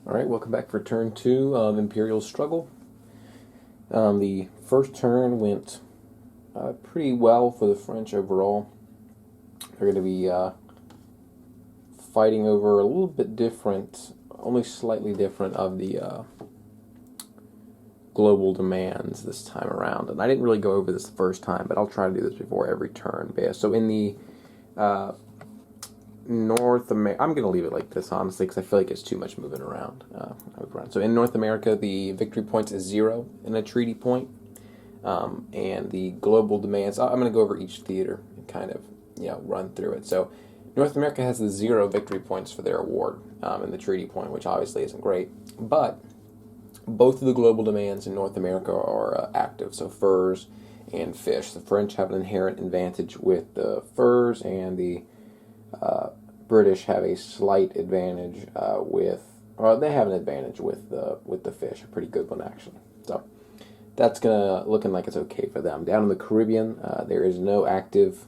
Alright, welcome back for turn 2 of Imperial's struggle. The first turn went pretty well for the French overall. They're going to be fighting over a little bit different, only slightly different of the global demands this time around. And I didn't really go over this the first time, but I'll try to do this before every turn. But yeah, so in the North America, I'm going to leave it like this, honestly, because I feel like it's too much moving around. So in North America, the victory points is 0 in a treaty point. And the global demands, I'm going to go over each theater and kind of, run through it. So North America has the 0 victory points for their award in the treaty point, which obviously isn't great. But both of the global demands in North America are active, so furs and fish. The French have an inherent advantage with the furs, and the British have a slight advantage they have an advantage with the fish, a pretty good one actually. So that's looking like it's okay for them. Down in the Caribbean, there is no active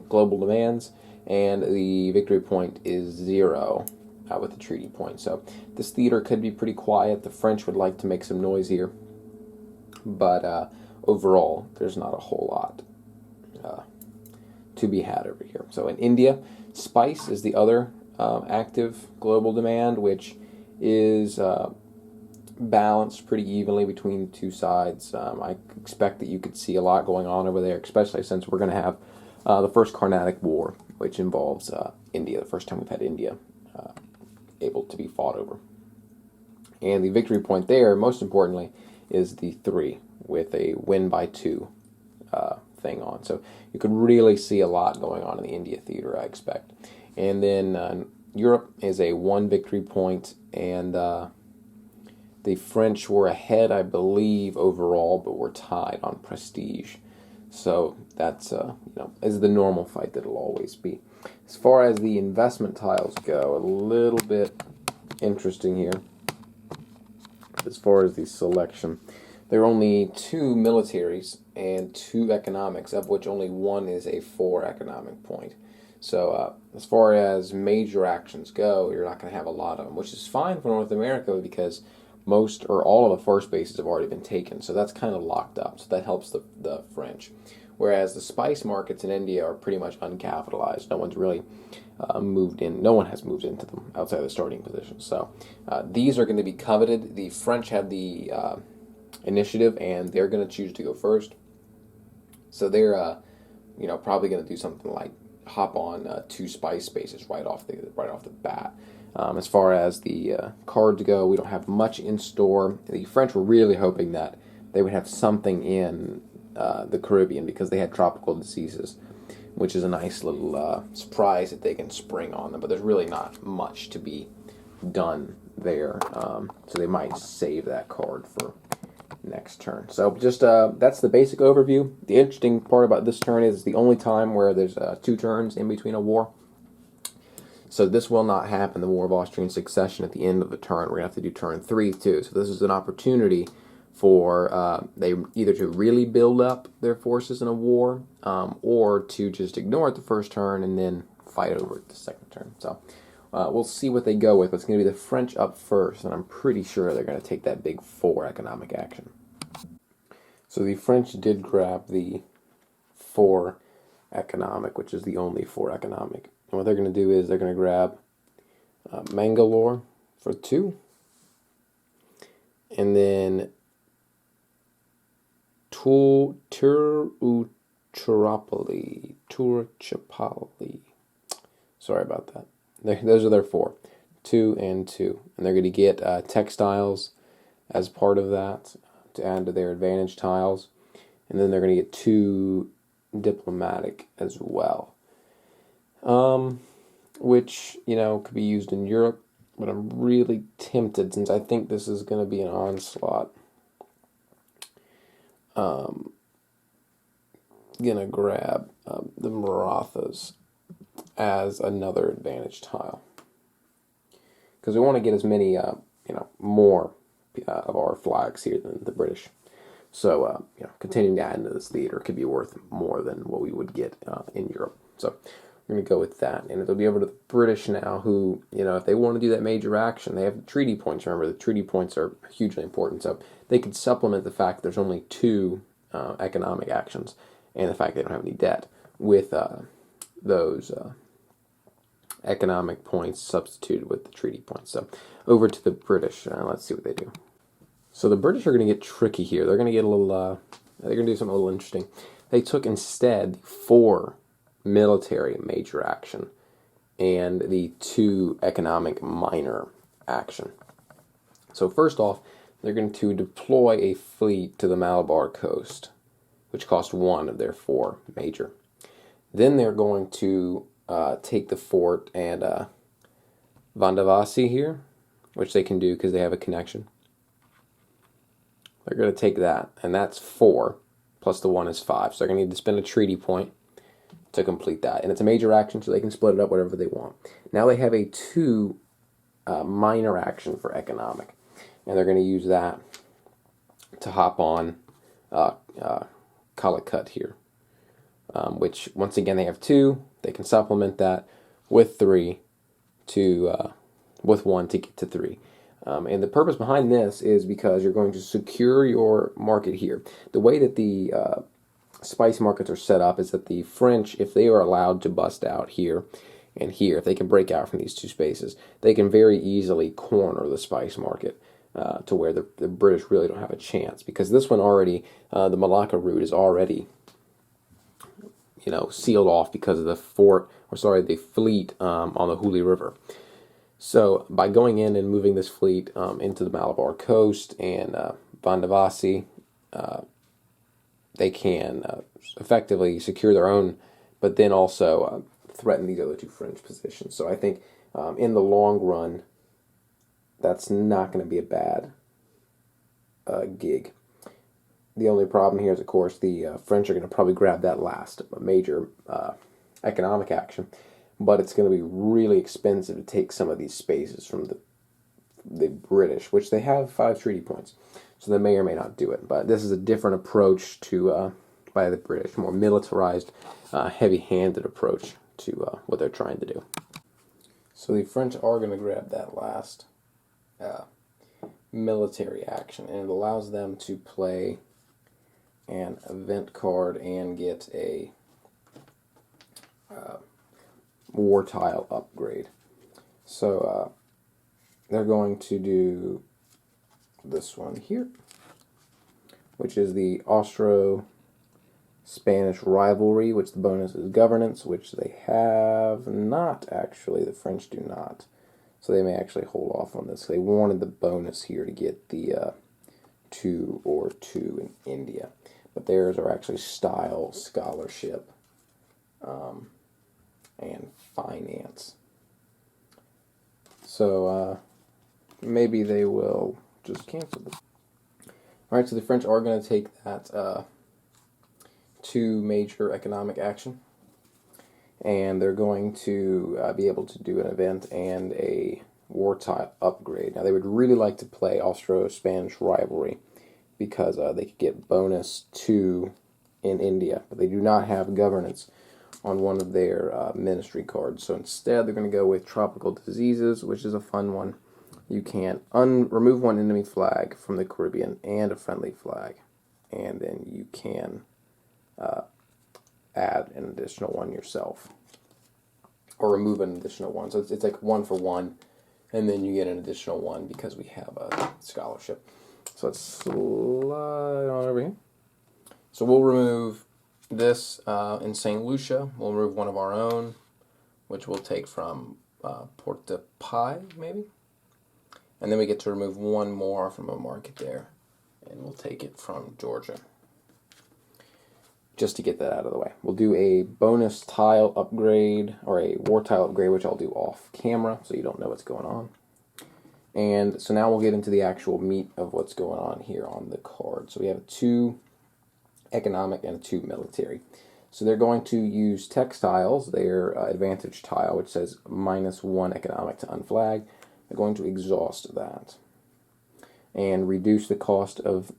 global demands, and the victory point is 0 with the treaty point. So this theater could be pretty quiet. The French would like to make some noise here, but overall, there's not a whole lot to be had over here. So in India, spice is the other active global demand, which is balanced pretty evenly between the two sides. I expect that you could see a lot going on over there, especially since we're going to have the first Carnatic War, which involves India, the first time we've had India able to be fought over. And the victory point there, most importantly, is the 3 with a win by 2 thing on. So you could really see a lot going on in the India theater, I expect. And then Europe is a 1 victory point, and the French were ahead, I believe, overall, but were tied on prestige. So that's is the normal fight that it'll always be. As far as the investment tiles go, a little bit interesting here. As far as the selection, there are only 2 militaries and 2 economics, of which only 1 is a 4 economic point. So as far as major actions go, you're not going to have a lot of them, which is fine for North America because most or all of the first bases have already been taken. So that's kind of locked up. So that helps the French. Whereas the spice markets in India are pretty much uncapitalized. No one's really moved in. No one has moved into them outside of the starting position. So these are going to be coveted. The French have the initiative, and they're going to choose to go first. So they're probably going to do something like hop on 2 spice spaces right off the bat. As far as the cards go, we don't have much in store. The French were really hoping that they would have something in the Caribbean because they had tropical diseases, which is a nice little surprise that they can spring on them. But there's really not much to be done there, so they might save that card for next turn. So just that's the basic overview. The interesting part about this turn is the only time where there's 2 turns in between a war. So this will not happen, the War of Austrian Succession, at the end of the turn. We're going to have to do turn 3 too. So this is an opportunity for they either to really build up their forces in a war, or to just ignore it the first turn and then fight over it the second turn. So we'll see what they go with. But it's going to be the French up first, and I'm pretty sure they're going to take that big 4 economic action. So the French did grab the 4 economic, which is the only 4 economic. And what they're going to do is they're going to grab Mangalore for 2, and then Turchapali. Sorry about that. Those are their 4, 2 and 2, and they're going to get textiles as part of that to add to their advantage tiles, and then they're going to get 2 diplomatic as well. Which, could be used in Europe, but I'm really tempted, since I think this is going to be an onslaught, gonna grab the Marathas as another advantage tile, because we want to get as many, more of our flags here than the British. So, continuing to add into this theater could be worth more than what we would get in Europe. So We're going to go with that. And it'll be over to the British now who, if they want to do that major action, they have the treaty points. Remember, the treaty points are hugely important. So they could supplement the fact that there's only 2 economic actions and the fact they don't have any debt with those economic points substituted with the treaty points. So over to the British. Let's see what they do. So the British are going to get tricky here. They're going to get a little, they're going to do something a little interesting. They took instead 4 military major action and the 2 economic minor action. So first off, they're going to deploy a fleet to the Malabar coast, which cost 1 of their 4 major. Then they're going to take the fort and Vandavasi here, which they can do because they have a connection. They're going to take that, and that's 4, plus the 1 is 5. So they're going to need to spend a treaty point to complete that. And it's a major action, so they can split it up whatever they want. Now they have a 2 minor action for economic, and they're going to use that to hop on Calicut here, which, once again, they have 2. They can supplement that with 3 with 1 to get to 3. And the purpose behind this is because you're going to secure your market here. The way that the spice markets are set up is that the French, if they are allowed to bust out here and here, if they can break out from these 2 spaces, they can very easily corner the spice market to where the British really don't have a chance. Because this one already, the Malacca route is already, sealed off because of the fleet on the Hooghly River. So by going in and moving this fleet into the Malabar coast and Vandavasi, they can effectively secure their own, but then also threaten these other 2 French positions. So I think in the long run, that's not going to be a bad gig. The only problem here is, of course, the French are going to probably grab that last major economic action. But it's going to be really expensive to take some of these spaces from the British, which they have 5 treaty points. So they may or may not do it. But this is a different approach to by the British, more militarized, heavy-handed approach to what they're trying to do. So the French are going to grab that last military action, and it allows them to play an event card and get a war tile upgrade. So they're going to do this one here, which is the Austro-Spanish rivalry, which the bonus is governance, which they have not actually. The French do not. So they may actually hold off on this. They wanted the bonus here to get the 2 or 2 in India. But theirs are actually style, scholarship, and finance. So maybe they will just cancel this. Alright, so the French are going to take that 2 major economic action, and they're going to be able to do an event and a war tile upgrade. Now they would really like to play Austro-Spanish rivalry because they could get bonus 2 in India, but they do not have governance on one of their ministry cards. So instead, they're going to go with tropical diseases, which is a fun one. You can remove 1 enemy flag from the Caribbean and a friendly flag, and then you can add an additional 1 yourself, or remove an additional 1. So it's like 1 for 1, and then you get an additional 1 because we have a scholarship. So let's slide on over here. So we'll remove this in St. Lucia. We'll remove 1 of our own, which we'll take from Porta Pi, maybe. And then we get to remove 1 more from a market there, and we'll take it from Georgia. Just to get that out of the way. We'll do a bonus tile upgrade, or a war tile upgrade, which I'll do off camera, so you don't know what's going on. And so now we'll get into the actual meat of what's going on here on the card. So we have a 2 economic and a 2 military. So they're going to use textiles, their advantage tile, which says -1 economic to unflag. They're going to exhaust that and reduce the cost of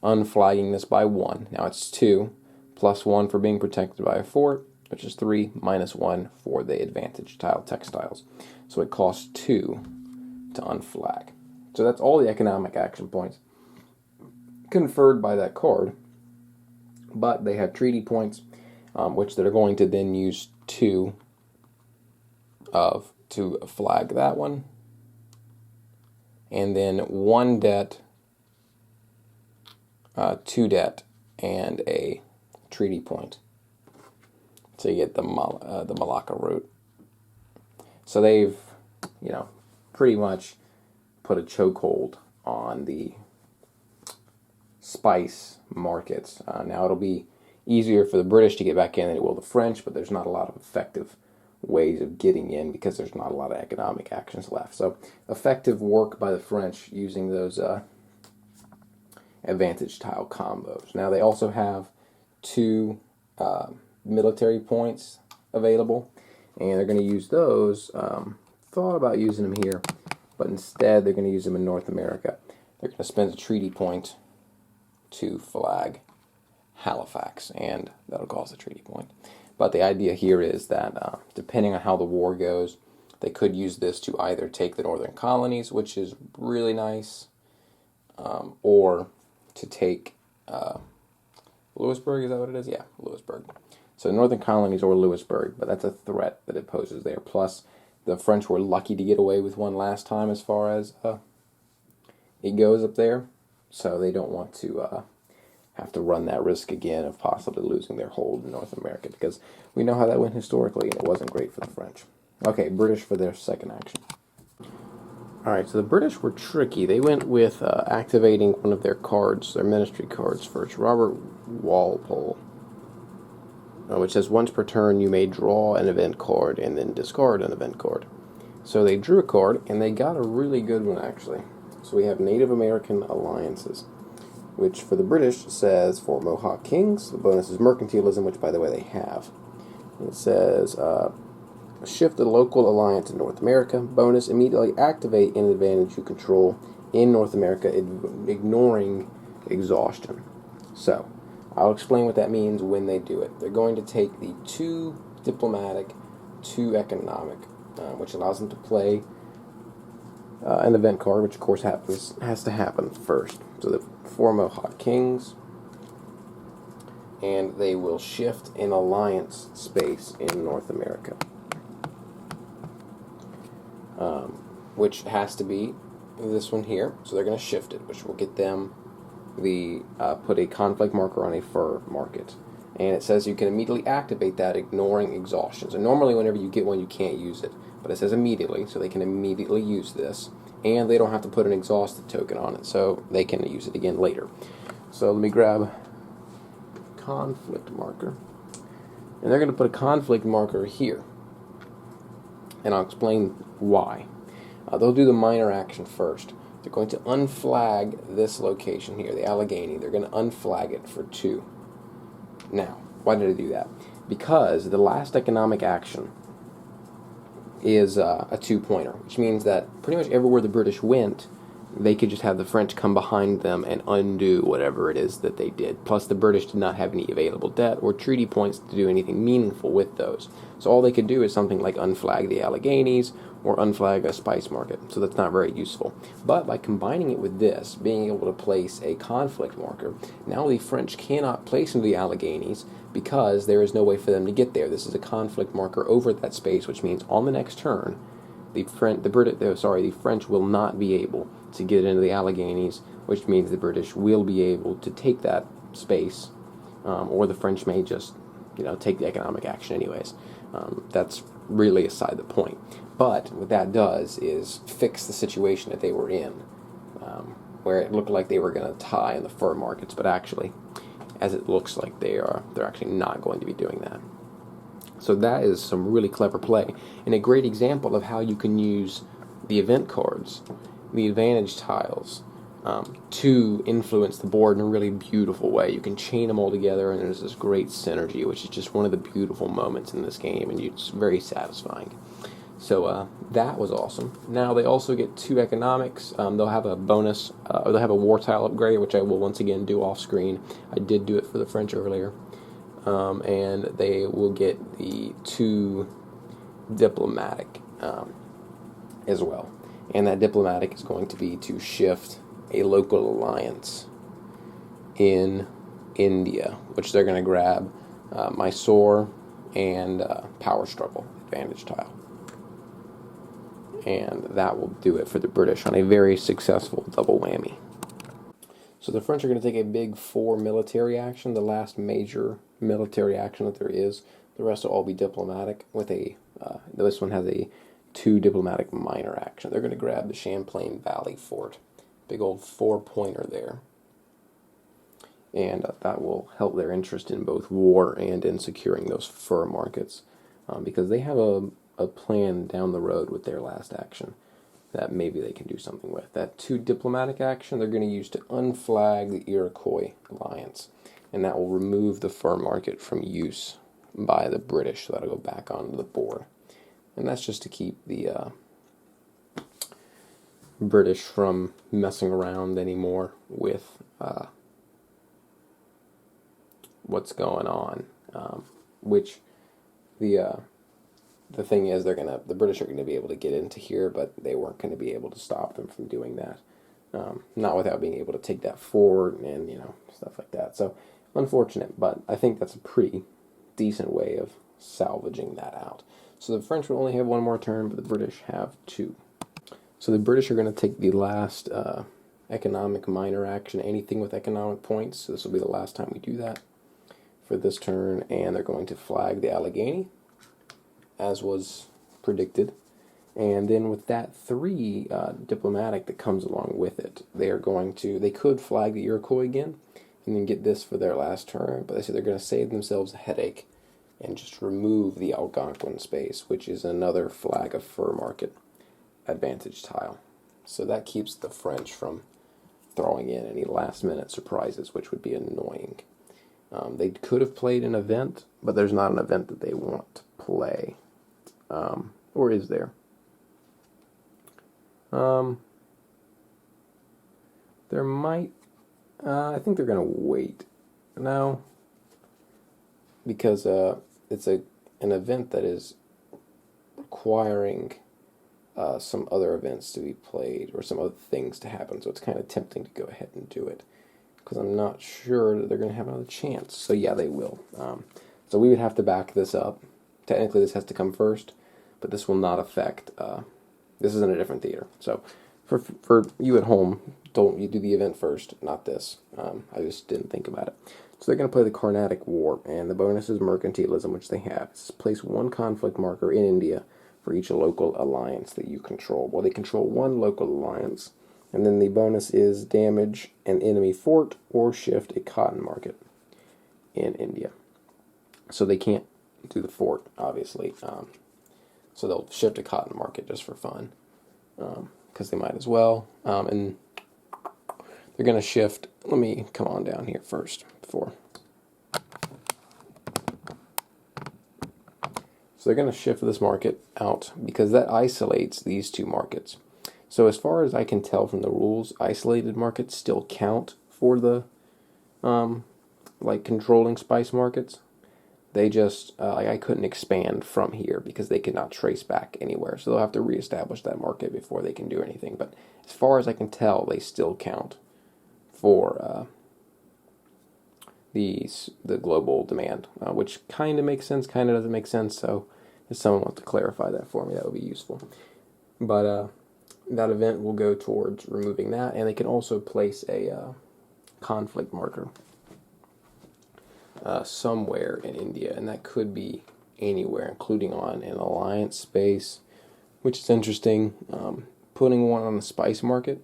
unflagging this by 1. Now it's 2, plus 1 for being protected by a fort, which is 3 minus 1 for the advantage tile textiles. So it costs 2 to unflag. So that's all the economic action points conferred by that card. But they have treaty points, which they're going to then use 2 of to flag that one. And then 1 debt, 2 debt, and a treaty point. So you get the Malacca route. So they've, pretty much put a chokehold on the spice markets. Now it'll be easier for the British to get back in than it will the French, but there's not a lot of effective ways of getting in because there's not a lot of economic actions left. So effective work by the French using those advantage tile combos. Now they also have 2 military points available, and they're going to use those. Thought about using them here, but instead they're going to use them in North America. They're going to spend a treaty point to flag Halifax, and that'll cause a treaty point. But the idea here is that depending on how the war goes, they could use this to either take the northern colonies, which is really nice, or to take Louisburg. Is that what it is? Yeah, Louisburg. So northern colonies or Louisburg, but that's a threat that it poses there. Plus, the French were lucky to get away with one last time as far as it goes up there. So they don't want to have to run that risk again of possibly losing their hold in North America, because we know how that went historically, and it wasn't great for the French. Okay, British for their second action. Alright, so the British were tricky. They went with activating one of their cards, their ministry cards first, Robert Walpole, which says once per turn you may draw an event card and then discard an event card. So they drew a card, and they got a really good one, actually. So we have Native American alliances, which for the British says for Mohawk Kings, the bonus is mercantilism, which by the way they have. It says shift the local alliance in North America. Bonus, immediately activate an advantage you control in North America, ignoring exhaustion. So I'll explain what that means when they do it. They're going to take the 2 diplomatic, 2 economic, which allows them to play an event card, which of course has to happen first. So the 4 Mohawk Kings, and they will shift an alliance space in North America, which has to be this one here. So they're going to shift it, which will get them the put a conflict marker on a fur market. And it says you can immediately activate that, ignoring exhaustion. So normally whenever you get one, you can't use it, but it says immediately, so they can immediately use this, and they don't have to put an exhausted token on it, so they can use it again later. So let me grab conflict marker, and they're going to put a conflict marker here, and I'll explain why. They'll do the minor action first. They're going to unflag this location here, the Allegheny. They're going to unflag it for 2. Now, why did I do that? Because the last economic action is a 2-pointer, which means that pretty much everywhere the British went, they could just have the French come behind them and undo whatever it is that they did. Plus, the British did not have any available debt or treaty points to do anything meaningful with those. So all they could do is something like unflag the Alleghenies or unflag a spice market. So that's not very useful. But by combining it with this, being able to place a conflict marker, now the French cannot place into the Alleghenies because there is no way for them to get there. This is a conflict marker over that space, which means on the next turn, the French will not be able to get into the Alleghenies, which means the British will be able to take that space, or the French may just, take the economic action anyways. That's really aside the point. But what that does is fix the situation that they were in, where it looked like they were going to tie in the fur markets, but actually, as it looks like they're actually not going to be doing that. So that is some really clever play, and a great example of how you can use the event cards, the advantage tiles, to influence the board in a really beautiful way. You can chain them all together, and there's this great synergy, which is just one of the beautiful moments in this game, and it's very satisfying. So that was awesome. Now they also get 2 economics. They'll have a bonus, or they'll have a war tile upgrade, which I will once again do off screen. I did do it for the French earlier. and they will get the 2 diplomatic as well. And that diplomatic is going to be to shift a local alliance in India, which they're going to grab Mysore and Power Struggle advantage tile. And that will do it for the British on a very successful double whammy. So the French are going to take a big 4 military action, the last major military action that there is. The rest will all be diplomatic. With this one has a 2 diplomatic minor action. They're going to grab the Champlain Valley Fort, big old 4-pointer there, and that will help their interest in both war and in securing those fur markets, because they have a plan down the road with their last action that maybe they can do something with. That 2 diplomatic action they're going to use to unflag the Iroquois alliance, and that will remove the fur market from use by the British, so that'll go back onto the board. And that's just to keep the British from messing around anymore with what's going on. Which the thing is, the British are going to be able to get into here, but they weren't going to be able to stop them from doing that. Not without being able to take that fort and stuff like that. So unfortunate, but I think that's a pretty decent way of salvaging that out. So the French will only have 1 more turn, but the British have 2. So the British are going to take the last economic minor action, anything with economic points. So this will be the last time we do that for this turn, and they're going to flag the Allegheny, as was predicted. And then with that 3 diplomatic that comes along with it, they could flag the Iroquois again, and then get this for their last turn, but they say they're going to save themselves a headache and just remove the Algonquin space, which is another flag of fur market advantage tile. So that keeps the French from throwing in any last-minute surprises, which would be annoying. They could have played an event, but there's not an event that they want to play. Or is there? There might... I think they're going to wait. No. Because it's an event that is requiring some other events to be played or some other things to happen, so it's kind of tempting to go ahead and do it, because I'm not sure that they're going to have another chance. So yeah, they will. So we would have to back this up. Technically this has to come first, but this will not affect, this is in a different theater. So for you at home, don't you do the event first, not this. I just didn't think about it. So they're going to play the Carnatic War, and the bonus is mercantilism, which they have. It's place 1 conflict marker in India for each local alliance that you control. Well, they control 1 local alliance, and then the bonus is damage an enemy fort or shift a cotton market in India. So they can't do the fort, obviously. So they'll shift a cotton market just for fun, because they might as well. And they're going to shift... Let me come on down here first before... So they're going to shift this market out because that isolates these 2 markets. So as far as I can tell from the rules, isolated markets still count for the controlling spice markets. They just I couldn't expand from here because they could not trace back anywhere. So they'll have to reestablish that market before they can do anything. But as far as I can tell, they still count for the global demand, which kind of makes sense, kind of doesn't make sense. So if someone wants to clarify that for me, that would be useful. But that event will go towards removing that, and they can also place a conflict marker somewhere in India, and that could be anywhere, including on an alliance space, which is interesting. Putting one on the spice market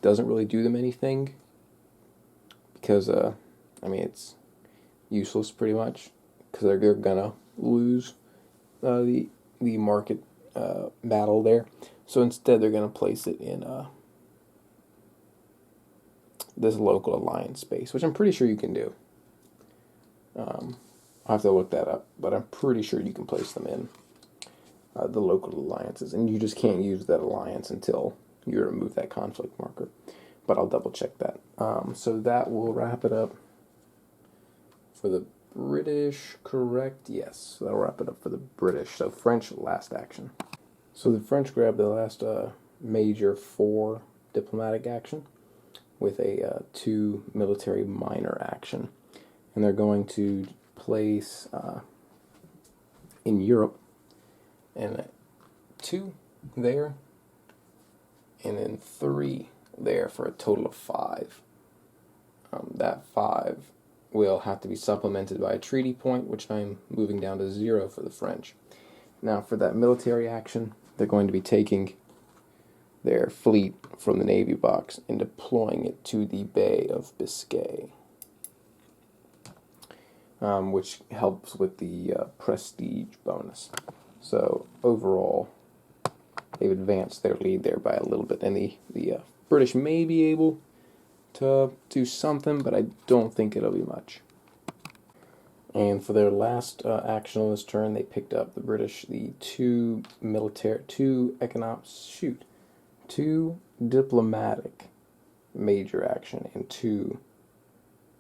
doesn't really do them anything because, it's useless pretty much because they're gonna lose the market battle there. So instead, they're gonna place it in this local alliance space, which I'm pretty sure you can do. I'll have to look that up, but I'm pretty sure you can place them in the local alliances, and you just can't use that alliance until you remove that conflict marker. But I'll double check that. So that will wrap it up for the British, correct? Yes, that'll wrap it up for the British. So French, last action. So the French grabbed the last major 4 diplomatic action with a 2 military minor action. And they're going to place in Europe and 2 there and then 3 there for a total of 5. That 5 will have to be supplemented by a treaty point, which I'm moving down to 0 for the French. Now for that military action, they're going to be taking their fleet from the Navy box and deploying it to the Bay of Biscay, which helps with the prestige bonus. So overall, they've advanced their lead there by a little bit, and the British may be able to do something, but I don't think it'll be much. And for their last action on this turn, they picked up the British the 2 diplomatic major action and 2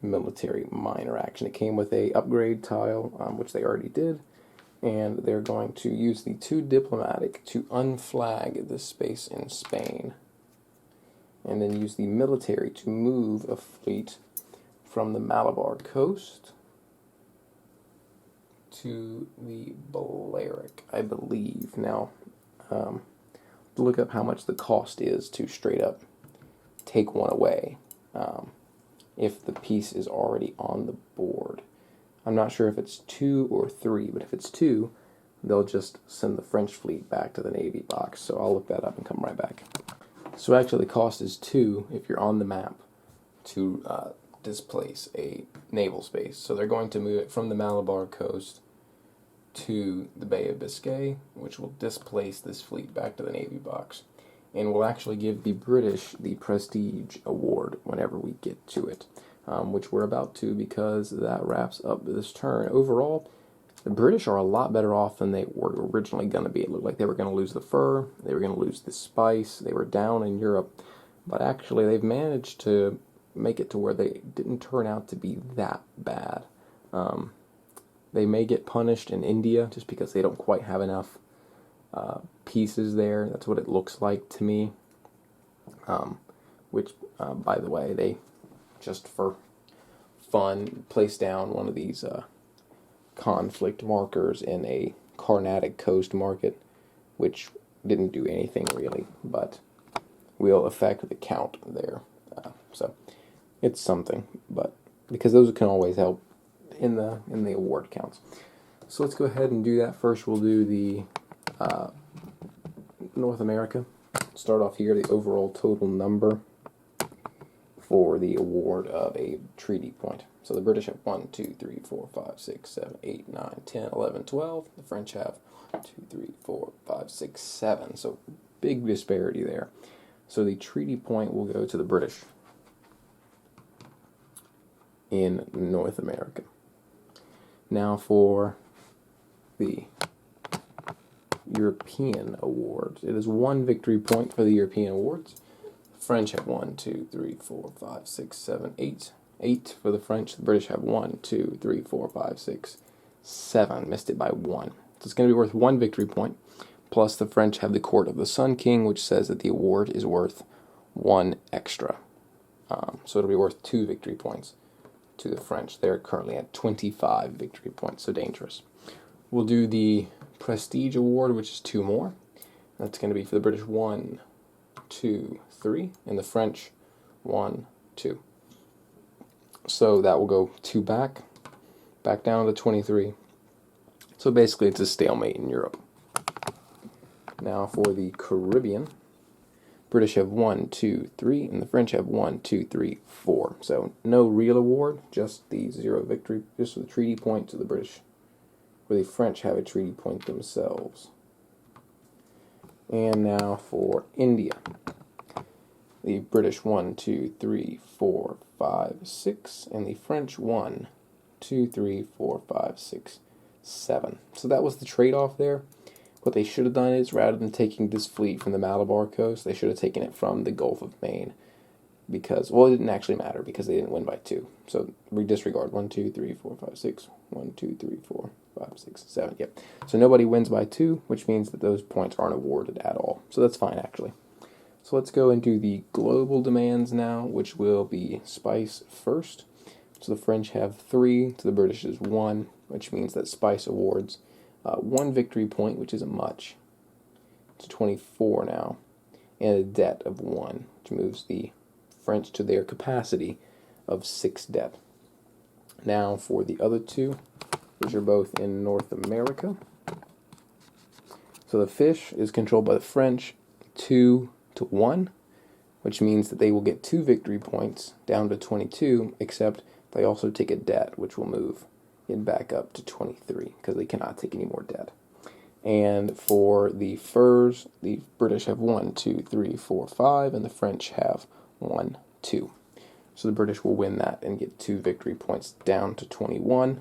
military minor action. It came with a upgrade tile, which they already did, and they're going to use the 2 diplomatic to unflag this space in Spain, and then use the military to move a fleet from the Malabar coast to the Balearic, I believe. Now, look up how much the cost is to straight up take one away if the piece is already on the board. I'm not sure if it's 2 or 3, but if it's 2, they'll just send the French fleet back to the Navy box. So I'll look that up and come right back. So actually the cost is 2 if you're on the map to displace a naval space. So they're going to move it from the Malabar coast to the Bay of Biscay, which will displace this fleet back to the Navy box, and will actually give the British the Prestige Award whenever we get to it, which we're about to, because that wraps up this turn. Overall, the British are a lot better off than they were originally going to be. It looked like they were going to lose the fur, they were going to lose the spice, they were down in Europe, but actually they've managed to make it to where they didn't turn out to be that bad. They may get punished in India just because they don't quite have enough pieces there. That's what it looks like to me. Which, by the way, they, just for fun, placed down one of these conflict markers in a Carnatic coast market, which didn't do anything really, but will affect the count there. So it's something, but because those can always help in the award counts. So let's go ahead and do that. First we'll do the North America. Start off here, the overall total number for the award of a treaty point. So the British have 1, 2, 3, 4, 5, 6, 7, 8, 9, 10, 11, 12. The French have 2, 3, 4, 5, 6, 7. So big disparity there. So the treaty point will go to the British in North America. Now for the European awards. It is 1 victory point for the European awards. The French have 1, 2, 3, 4, 5, 6, 7, 8. 8 for the French. The British have 1, 2, 3, 4, 5, 6, 7. Missed it by 1. So it's going to be worth 1 victory point. Plus the French have the Court of the Sun King, which says that the award is worth 1 extra. So it'll be worth 2 victory points to the French. They're currently at 25 victory points, so dangerous. We'll do the Prestige Award, which is 2 more. That's going to be for the British 1, 2, 3, and the French 1, 2. So that will go 2 back down to 23. So basically it's a stalemate in Europe. Now for the Caribbean, British have 1, 2, 3, and the French have 1, 2, 3, 4. So no real award, just the 0 victory, just the treaty point to the British, where the French have a treaty point themselves. And now for India, the British 1, 2, 3, 4, 5, 6, and the French 1, 2, 3, 4, 5, 6, 7. So that was the trade-off there. What they should have done is, rather than taking this fleet from the Malabar coast, they should have taken it from the Gulf of Maine. because, well, it didn't actually matter because they didn't win by 2. So we disregard 1, 2, 3, 4, 5, 6. 1, 2, 3, 4, 5, 6, 7. Yep. So nobody wins by 2, which means that those points aren't awarded at all. So that's fine, actually. So let's go into the global demands now, which will be spice first. So the French have 3 to the British is 1, which means that spice awards 1 victory point, which isn't much. It's 24 now, and a debt of 1, which moves the French to their capacity of 6 debt. Now for the other 2, which are both in North America. So the fish is controlled by the French 2 to 1, which means that they will get 2 victory points down to 22, except they also take a debt, which will move it back up to 23 because they cannot take any more debt. And for the furs, the British have 1, 2, 3, 4, 5, and the French have 1, 2. So the British will win that and get 2 victory points down to 21,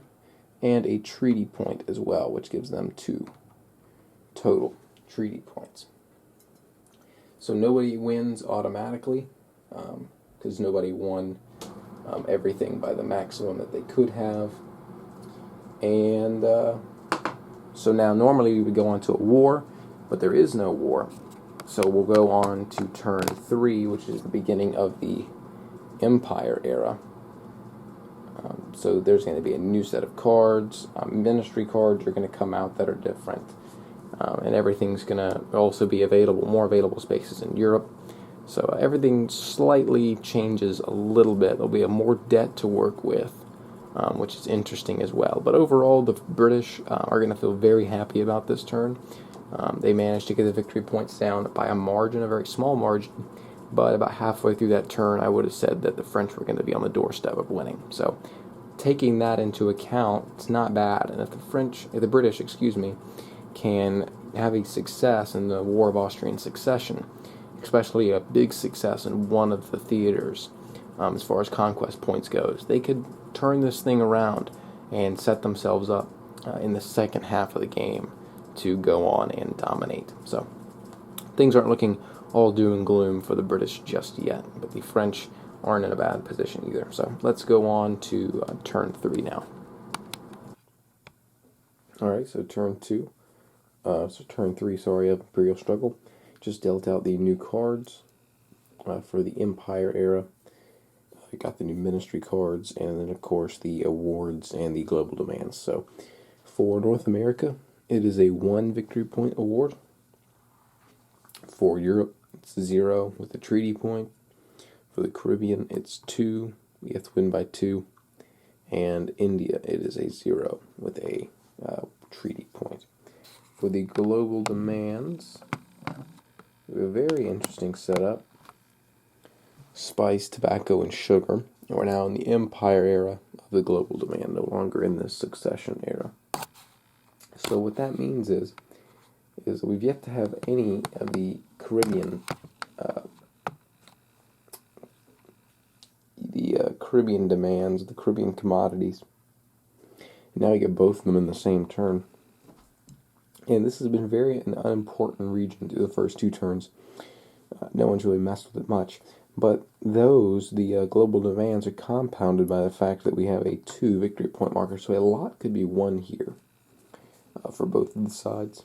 and a treaty point as well, which gives them 2 total treaty points. So nobody wins automatically, because nobody won everything by the maximum that they could have. And so now normally we would go on to a war, but there is no war. So we'll go on to turn 3, which is the beginning of the Empire era. So there's going to be a new set of cards. Ministry cards are going to come out that are different. And everything's going to also be available, more available spaces in Europe. So everything slightly changes a little bit. There'll be a more debt to work with, which is interesting as well. But overall, the British are going to feel very happy about this turn. They managed to get the victory points down by a margin, a very small margin. But about halfway through that turn, I would have said that the French were going to be on the doorstep of winning. So taking that into account, it's not bad. And if the British, can have a success in the War of Austrian Succession, especially a big success in one of the theaters, as far as conquest points goes, they could turn this thing around and set themselves up in the second half of the game to go on and dominate. So things aren't looking all doom and gloom for the British just yet, but the French aren't in a bad position either. So let's go on to turn 3 now. Alright, so turn 3, of Imperial Struggle. Just dealt out the new cards for the Empire era. I got the new Ministry cards, and then of course the awards and the global demands. So for North America, it is a 1 victory point award. For Europe, it's 0 with a treaty point. For the Caribbean, it's 2. We have to win by 2. And India, it is a 0 with a treaty point. For the global demands, we have a very interesting setup. Spice, tobacco, and sugar. We're now in the Empire era of the global demand, no longer in the succession era. So what that means is we've yet to have any of the Caribbean Caribbean demands, the Caribbean commodities. Now you get both of them in the same turn. And this has been an unimportant region through the first 2 turns. No one's really messed with it much. But the global demands are compounded by the fact that we have a 2 victory point marker. So a lot could be won here for both of the sides.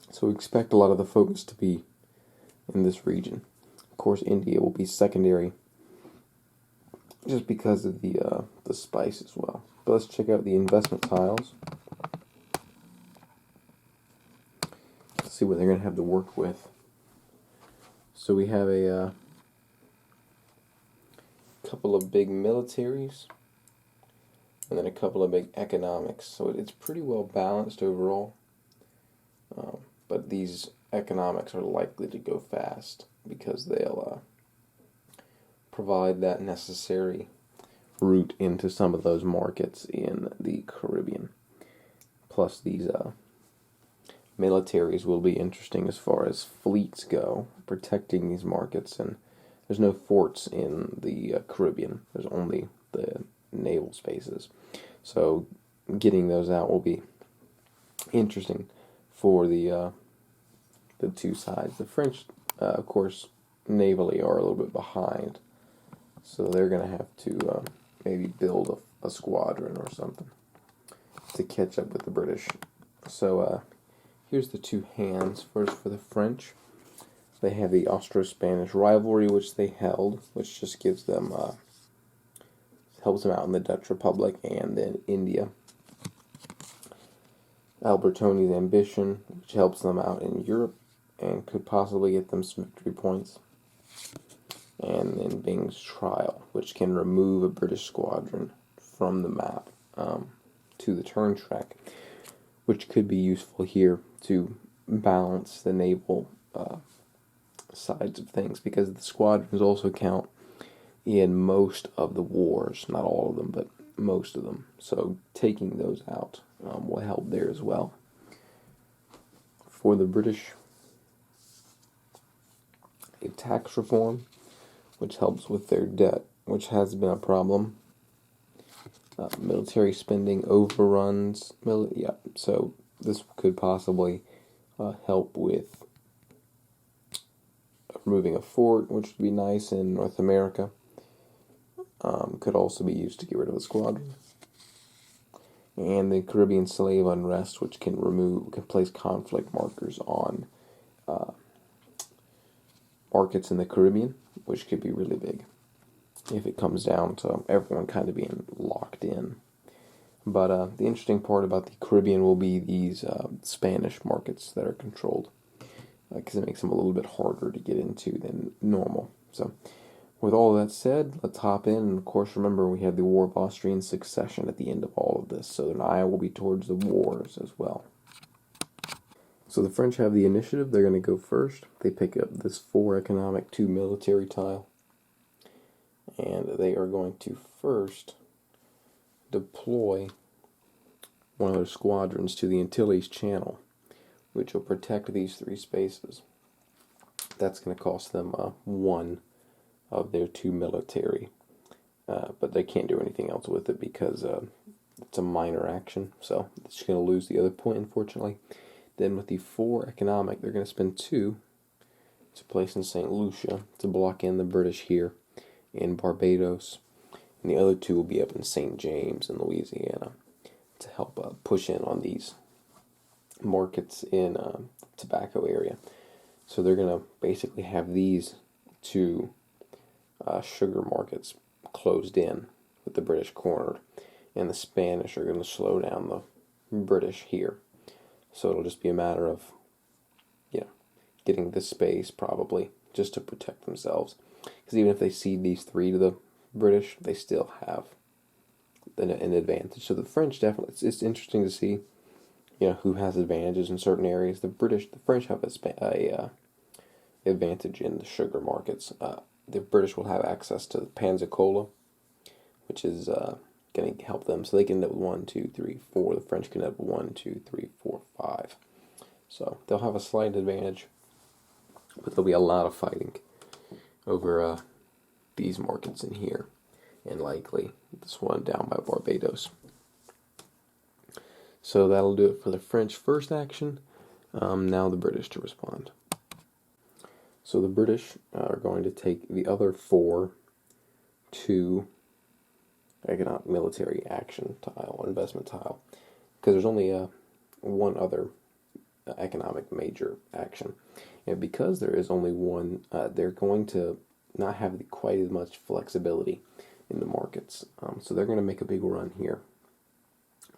So we expect a lot of the focus to be in this region. Of course, India will be secondary just because of the spice as well. But let's check out the investment tiles. Let's see what they're going to have to work with. So we have a couple of big militaries, and then a couple of big economics. So it's pretty well balanced overall. But these economics are likely to go fast because they'll provide that necessary route into some of those markets in the Caribbean. Plus these militaries will be interesting as far as fleets go, protecting these markets. And there's no forts in the Caribbean. There's only the naval spaces. So getting those out will be interesting for the 2 sides. The French, of course, navally are a little bit behind. So they're going to have to maybe build a squadron or something to catch up with the British. So here's the two hands. First for the French. They have the Austro-Spanish rivalry, which they held, which just gives them, helps them out in the Dutch Republic and then India. Albertoni's ambition, which helps them out in Europe and could possibly get them some victory points. And then Byng's trial, which can remove a British squadron from the map to the turn track, which could be useful here to balance the naval sides of things, because the squadrons also count in most of the wars, not all of them, but most of them. So taking those out will help there as well. For the British, a tax reform, which helps with their debt, which has been a problem. Military spending overruns. So this could possibly help with removing a fort, which would be nice in North America. Could also be used to get rid of a squadron. And the Caribbean slave unrest, which can place conflict markers on markets in the Caribbean, which could be really big if it comes down to everyone kind of being locked in. But the interesting part about the Caribbean will be these Spanish markets that are controlled, because it makes them a little bit harder to get into than normal. So with all that said, let's hop in. And of course, remember, we have the War of Austrian Succession at the end of all of this, so an eye will be towards the wars as well. So the French have the initiative. They're going to go first. They pick up this 4 economic, 2 military tile. And they are going to first deploy one of their squadrons to the Antilles Channel, which will protect these 3 spaces. That's going to cost them 1 of their 2 military. But they can't do anything else with it because it's a minor action. So it's just going to lose the other point, unfortunately. Then with the 4 economic, they're going to spend 2 to place in St. Lucia to block in the British here in Barbados. And the other 2 will be up in St. James in Louisiana to help push in on these markets in the tobacco area. So they're going to basically have these 2 sugar markets closed in with the British cornered. And the Spanish are going to slow down the British here. So it'll just be a matter of, getting this space probably just to protect themselves. Because even if they cede these 3 to the British, they still have an advantage. So the French definitely, it's interesting to see, who has advantages in certain areas. The French have a advantage in the sugar markets. The British will have access to Pensacola, which is going to help them. So they can end up with 1, 2, 3, 4. The French can end up with 1, 2, 3, 4, 5. So they'll have a slight advantage, but there'll be a lot of fighting over these markets in here, and likely this one down by Barbados. So that'll do it for the French first action. Now the British to respond. So the British are going to take the other 4 to economic military action tile, investment tile, because there's only one other economic major action. And because there is only one, they're going to not have quite as much flexibility in the markets. So they're going to make a big run here.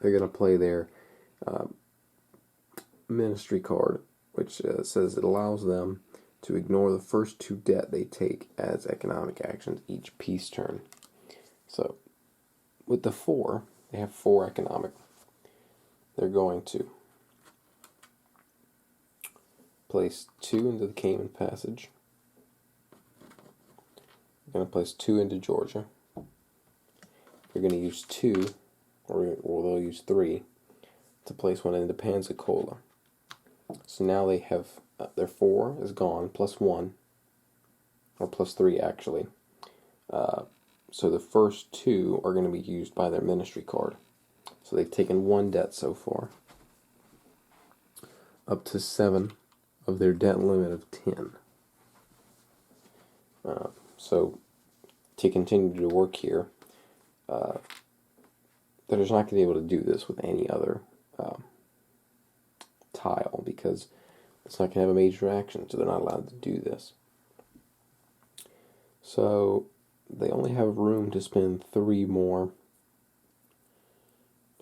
They're going to play their ministry card, which says it allows them to ignore the first 2 debt they take as economic actions each peace turn. So with the 4, they have 4 economic. They're going to place 2 into the Cayman Passage. They're going to place 2 into Georgia. They're going to use 2, or they'll use 3, to place 1 into Pensacola. So now they have, their 4 is gone, plus 1, or plus 3 actually. So the first 2 are going to be used by their ministry card. So they've taken 1 debt so far, up to 7 of their debt limit of 10. So to continue to work here, they're just not going to be able to do this with any other tile because it's not going to have a major action, so they're not allowed to do this. So they only have room to spend 3 more,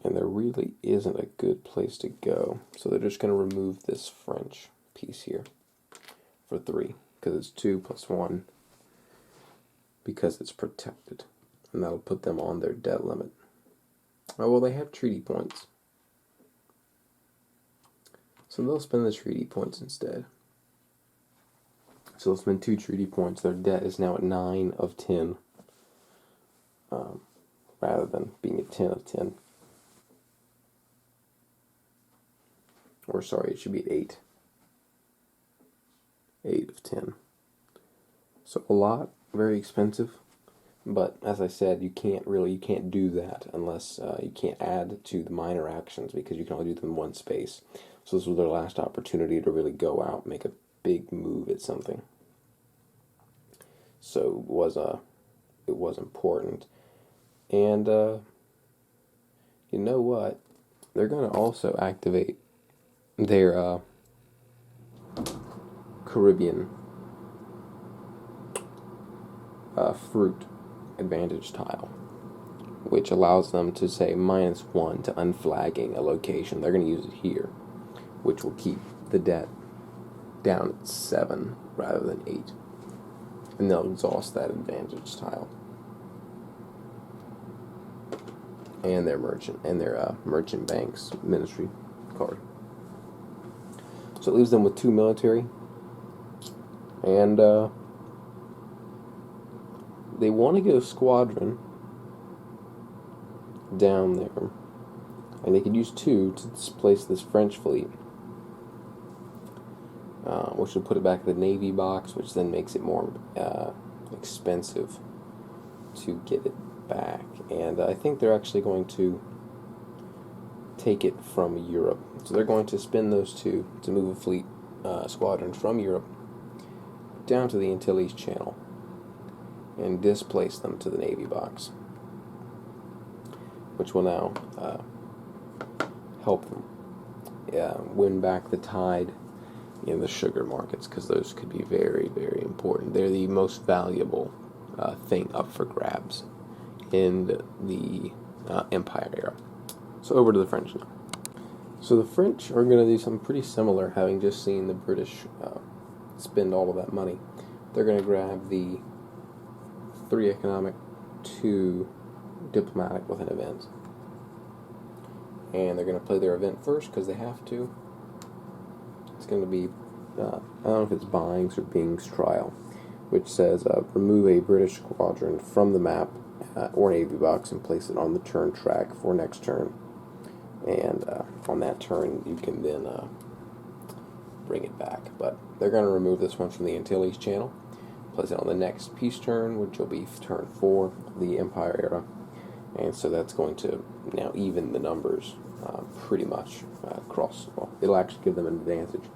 and there really isn't a good place to go. So they're just going to remove this French piece here for 3, because it's 2 plus 1, because it's protected, and that'll put them on their debt limit. Oh, well, they have treaty points, so they'll spend the treaty points instead. So they'll spend 2 treaty points. Their debt is now at 9 of 10, rather than being at 10 of 10. Or sorry, it should be at 8. 8 of 10. So a lot, very expensive. But as I said, you can't do that unless you can't add to the minor actions, because you can only do them in one space. So this was their last opportunity to really go out and make a big move at something. So it was important. And you know what? They're going to also activate their Caribbean fruit advantage tile, which allows them to say -1 to unflagging a location. They're going to use it here, which will keep the debt down at 7 rather than 8. And they'll exhaust that advantage tile. And their merchant banks ministry card. So it leaves them with 2 military, and they want to get a squadron down there, and they could use 2 to displace this French fleet, which will put it back in the Navy box, which then makes it more expensive to get it back. And I think they're actually going to take it from Europe. So they're going to spend those 2 to move a fleet squadron from Europe down to the Antilles Channel and displace them to the Navy box, which will now help them win back the tide in the sugar markets, because those could be very, very important. They're the most valuable thing up for grabs in the Empire era. So over to the French now. So the French are going to do something pretty similar, having just seen the British spend all of that money. They're going to grab the 3 economic, 2 diplomatic with an event. And they're going to play their event first because they have to. It's going to be, I don't know if it's Byng's or Bing's trial, which says remove a British squadron from the map or Navy box and place it on the turn track for next turn. And on that turn, you can then bring it back. But they're going to remove this one from the Antilles Channel, place it on the next peace turn, which will be turn 4 of the Empire era. And so that's going to now even the numbers pretty much across. Well, it'll actually give them an advantage,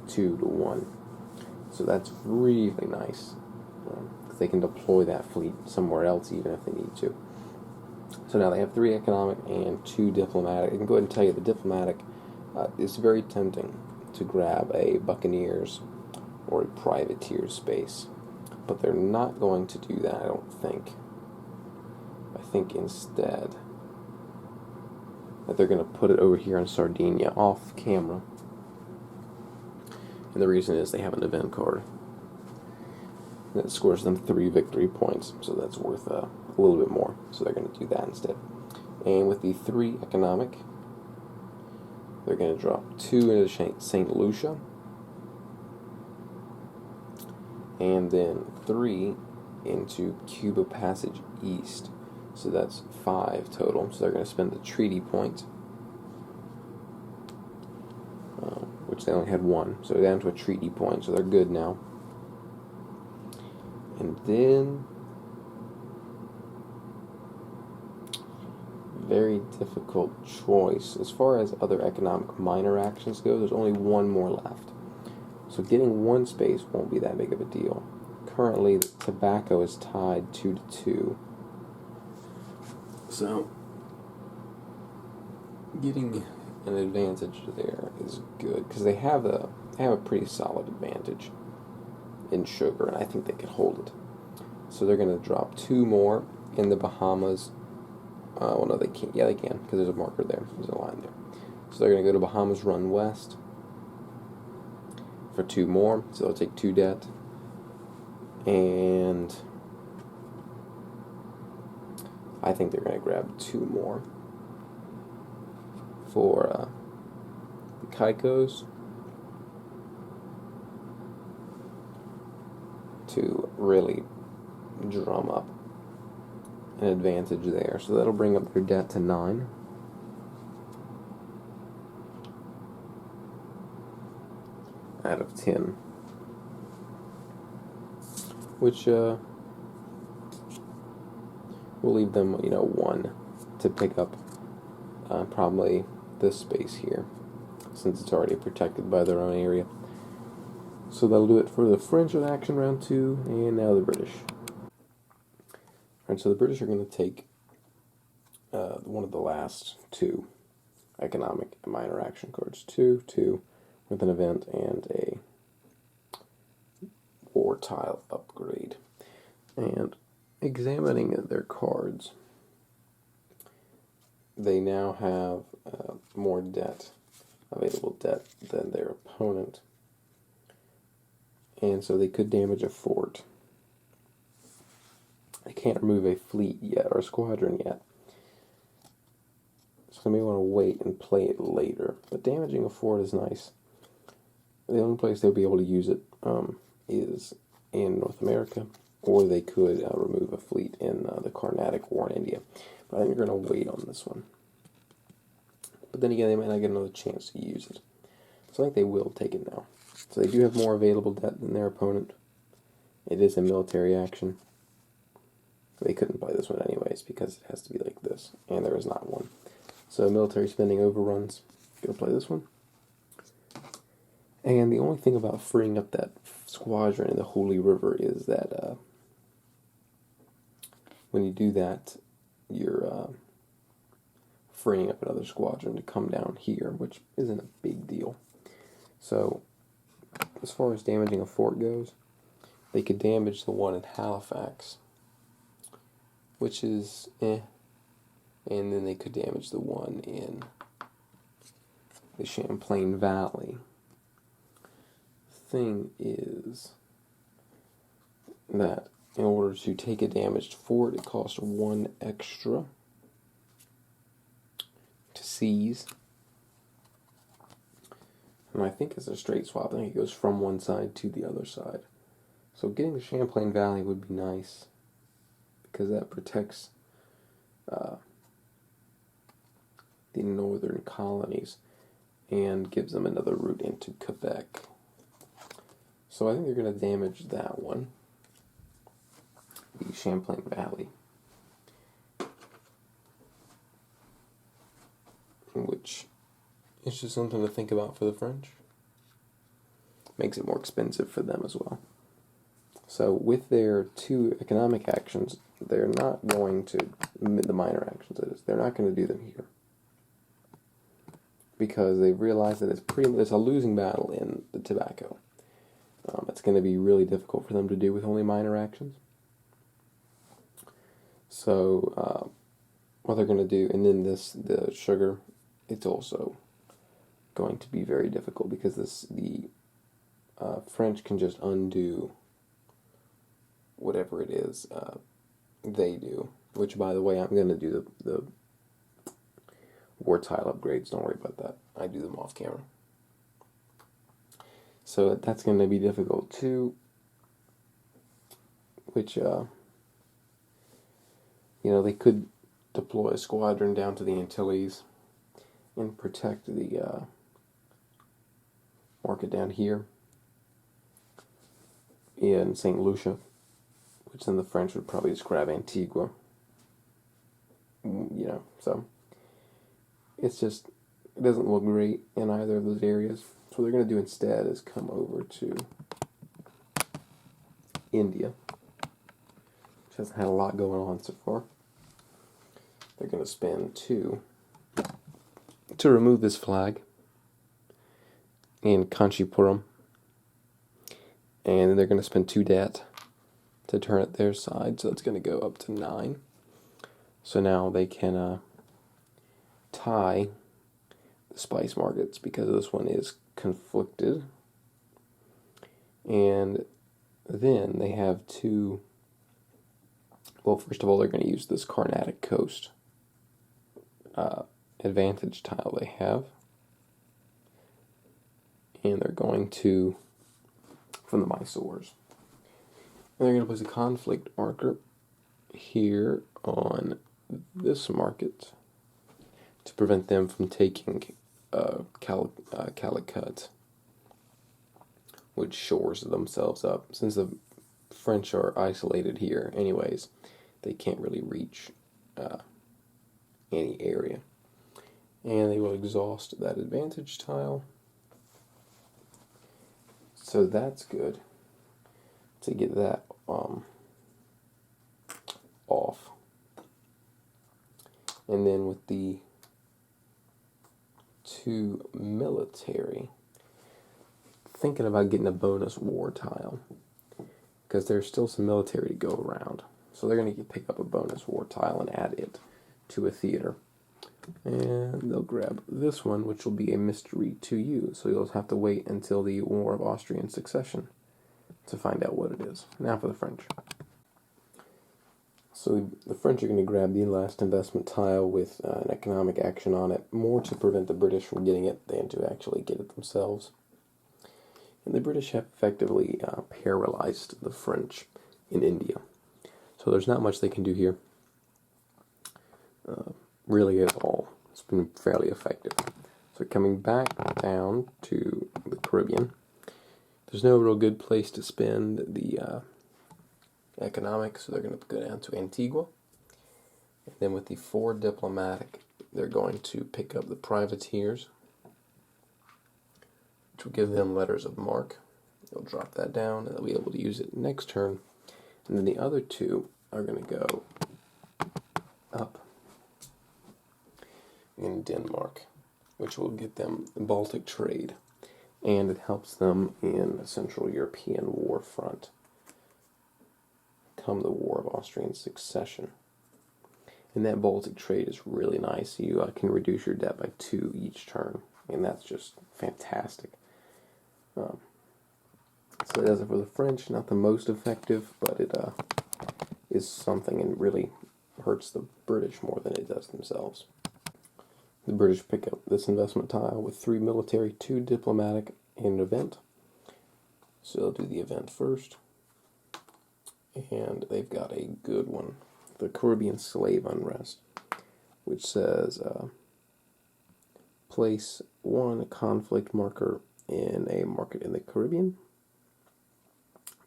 2 to 1. So that's really nice. They can deploy that fleet somewhere else even if they need to. So now they have 3 economic and 2 diplomatic. I can go ahead and tell you the diplomatic is very tempting to grab a Buccaneers or a privateer space, but they're not going to do that, I don't think. I think instead that they're going to put it over here in Sardinia off camera. And the reason is they have an event card that scores them 3 victory points, so that's worth a little bit more. So they're going to do that instead. And with the 3 economic, they're going to drop 2 into St. Lucia, and then 3 into Cuba Passage East. So that's 5 total. So they're going to spend the treaty point, which they only had 1. So down to a treaty point. So they're good now. And then, very difficult choice. As far as other economic minor actions go, there's only 1 more left. So getting 1 space won't be that big of a deal. currently tobacco is tied 2-2. So getting an advantage there is good because they have a pretty solid advantage in sugar, and I think they can hold it. So they're going to drop 2 more in the Bahamas. Well, no, they can't. Yeah, they can because there's a marker there. There's a line there. So they're going to go to Bahamas Run West for 2 more. So they'll take 2 debt. And I think they're going to grab 2 more for the Caicos to really drum up an advantage there. So that'll bring up their debt to 9. Out of 10. Which will leave them, 1 to pick up probably this space here, since it's already protected by their own area. So that'll do it for the French in action round 2, and now the British. Alright, so the British are going to take one of the last 2 economic minor action cards. 2 with an event and a war tile upgrade. And examining their cards, they now have more debt, available debt, than their opponent. And so they could damage a fort. They can't remove a fleet yet, or a squadron yet. So they may want to wait and play it later. But damaging a fort is nice. The only place they'll be able to use it is in North America, or they could remove a fleet in the Carnatic War in India. But I think they're going to wait on this one. But then again, they might not get another chance to use it. So I think they will take it now. So they do have more available debt than their opponent. It is a military action. They couldn't play this one anyways because it has to be like this, and there is not one. So military spending overruns. Go play this one. And the only thing about freeing up that squadron in the Holy River is that when you do that, you're freeing up another squadron to come down here, which isn't a big deal. So, as far as damaging a fort goes, they could damage the one in Halifax, which is and then they could damage the one in the Champlain Valley. Thing is that in order to take a damaged fort, it costs 1 extra to seize. And I think it's a straight swap. I think it goes from one side to the other side. So getting the Champlain Valley would be nice, because that protects the northern colonies and gives them another route into Quebec. So I think they're going to damage that one, the Champlain Valley, which is just something to think about for the French. Makes it more expensive for them as well. So with their 2 economic actions, they're not going to, the minor actions that is, they're not going to do them here, because they've realized that it's a losing battle in the tobacco. It's going to be really difficult for them to do with only minor actions. So what they're going to do, and then the sugar, it's also going to be very difficult, because the French can just undo whatever it is they do. Which, by the way, I'm going to do the war tile upgrades. Don't worry about that. I do them off camera. So that's going to be difficult too. Which, they could deploy a squadron down to the Antilles and protect the market down here in St. Lucia, which then the French would probably just grab Antigua. So it's just, it doesn't look great in either of those areas. So what they're going to do instead is come over to India, which hasn't had a lot going on so far. They're going to spend 2 to remove this flag in Kanchipuram, and then they're going to spend 2 debt to turn it their side, so it's going to go up to 9. So now they can tie the spice markets because this one is conflicted. And then they have 2. Well, first of all, they're going to use this Carnatic Coast advantage tile they have. And they're going to, from the Mysore's, and they're going to place a conflict marker here on this market to prevent them from taking Calicut, which shores themselves up. Since the French are isolated here anyways, they can't really reach any area. And they will exhaust that advantage tile. So that's good to get that off. And then with the 2 military, thinking about getting a bonus war tile because there's still some military to go around. So they're going to pick up a bonus war tile and add it to a theater. And they'll grab this one, which will be a mystery to you. So you'll have to wait until the War of Austrian Succession to find out what it is. Now for the French. So the French are going to grab the last investment tile with an economic action on it, more to prevent the British from getting it than to actually get it themselves. And the British have effectively paralyzed the French in India. So there's not much they can do here. Really at all. It's been fairly effective. So coming back down to the Caribbean, there's no real good place to spend the economic, so they're going to go down to Antigua. And then with the 4 diplomatic, they're going to pick up the privateers, which will give them letters of marque. They'll drop that down, and they'll be able to use it next turn. And then the other 2 are going to go up in Denmark, which will get them the Baltic trade, and it helps them in a Central European war front come the War of Austrian Succession. And that Baltic trade is really nice. You can reduce your debt by 2 each turn, and that's just fantastic. So it does it for the French. Not the most effective, but it is something, and really hurts the British more than it does themselves. The British pick up this investment tile with 3 military, 2 diplomatic, and an event. So they'll do the event first. And they've got a good one. The Caribbean Slave Unrest, which says place 1 conflict marker in a market in the Caribbean.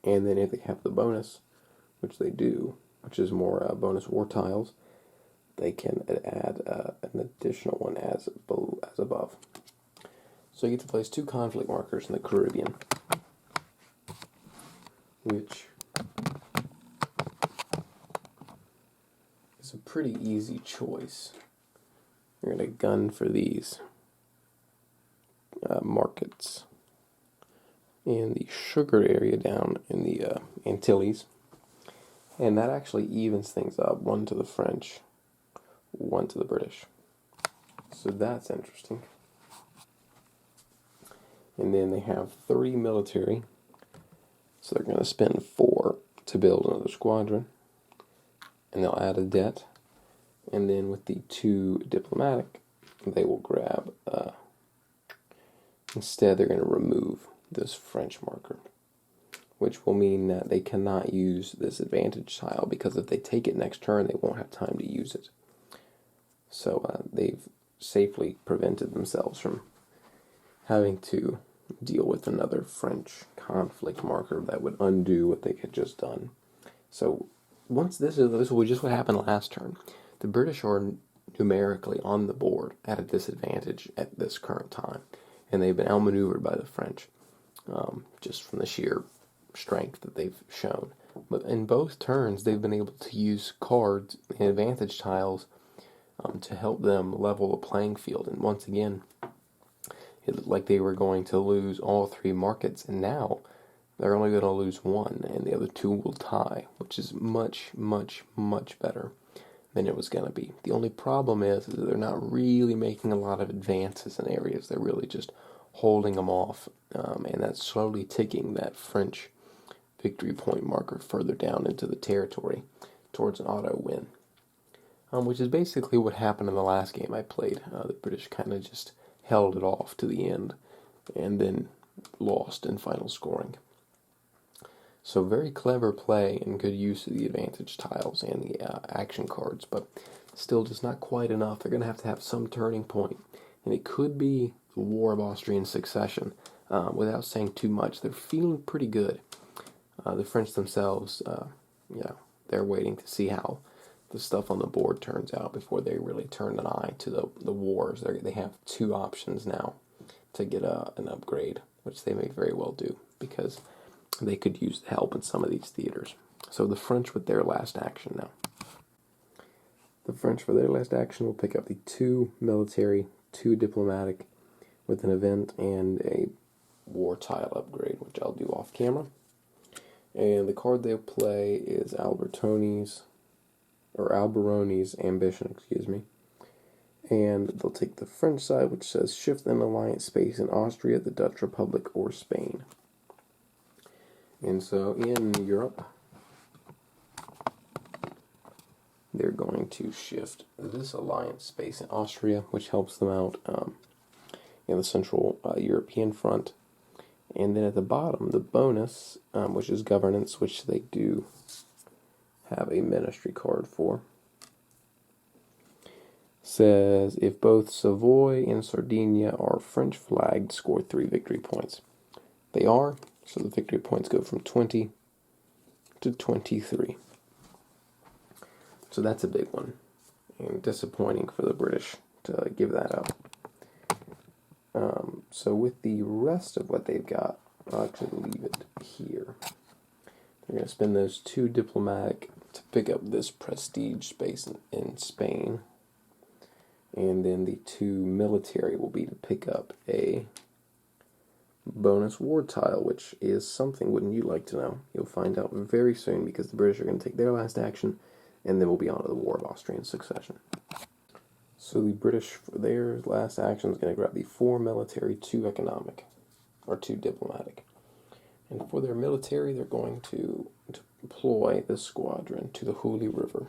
And then if they have the bonus, which they do, which is more bonus war tiles, they can add an additional one as above. So you get to place 2 conflict markers in the Caribbean, which is a pretty easy choice. You're going to gun for these markets in the sugar area down in the Antilles, and that actually evens things up, 1 to the French, 1 to the British. So that's interesting. And then they have 30 military, so they're going to spend 4 to build another squadron, and they'll add a debt. And then with the 2 diplomatic, they will grab, instead they're going to remove this French marker, which will mean that they cannot use this advantage tile, because if they take it next turn, they won't have time to use it. So they've safely prevented themselves from having to deal with another French conflict marker that would undo what they had just done. So once this is just what happened last turn. The British are numerically on the board at a disadvantage at this current time, and they've been outmaneuvered by the French, just from the sheer strength that they've shown. But in both turns, they've been able to use cards and advantage tiles to help them level the playing field. And once again, it looked like they were going to lose all 3 markets, and now they're only going to lose 1, and the other 2 will tie, which is much, much, much better than it was going to be. The only problem is that they're not really making a lot of advances in areas. They're really just holding them off, and that's slowly ticking that French victory point marker further down into the territory towards an auto win, which is basically what happened in the last game I played. The British kind of just held it off to the end and then lost in final scoring. So very clever play and good use of the advantage tiles and the action cards, but still just not quite enough. They're going to have some turning point, and it could be the War of Austrian Succession. Without saying too much, they're feeling pretty good. The French themselves, they're waiting to see how the stuff on the board turns out before they really turn an eye to the wars. They have 2 options now to get an upgrade, which they may very well do, because they could use help in some of these theaters. So the French with their last action now. The French for their last action will pick up the 2 military, 2 diplomatic, with an event and a war tile upgrade, which I'll do off camera. And the card they'll play is Alberoni's Ambition, And they'll take the French side, which says shift an alliance space in Austria, the Dutch Republic, or Spain. And so in Europe, they're going to shift this alliance space in Austria, which helps them out in the Central European front. And then at the bottom, the bonus, which is governance, which they do have a ministry card for, says if both Savoy and Sardinia are French flagged, score 3 victory points. They are, so the victory points go from 20 to 23. So that's a big one, and disappointing for the British to give that up. So with the rest of what they've got, I'll actually leave it here. They're going to spend those 2 diplomatic to pick up this prestige space in Spain. And then the 2 military will be to pick up a bonus war tile, which is something, wouldn't you like to know? You'll find out very soon, because the British are going to take their last action, and then we'll be on to the War of Austrian Succession. So the British, for their last action, is going to grab the 4 military, 2 economic, or 2 diplomatic. And for their military, they're going to deploy this squadron to the Holy River.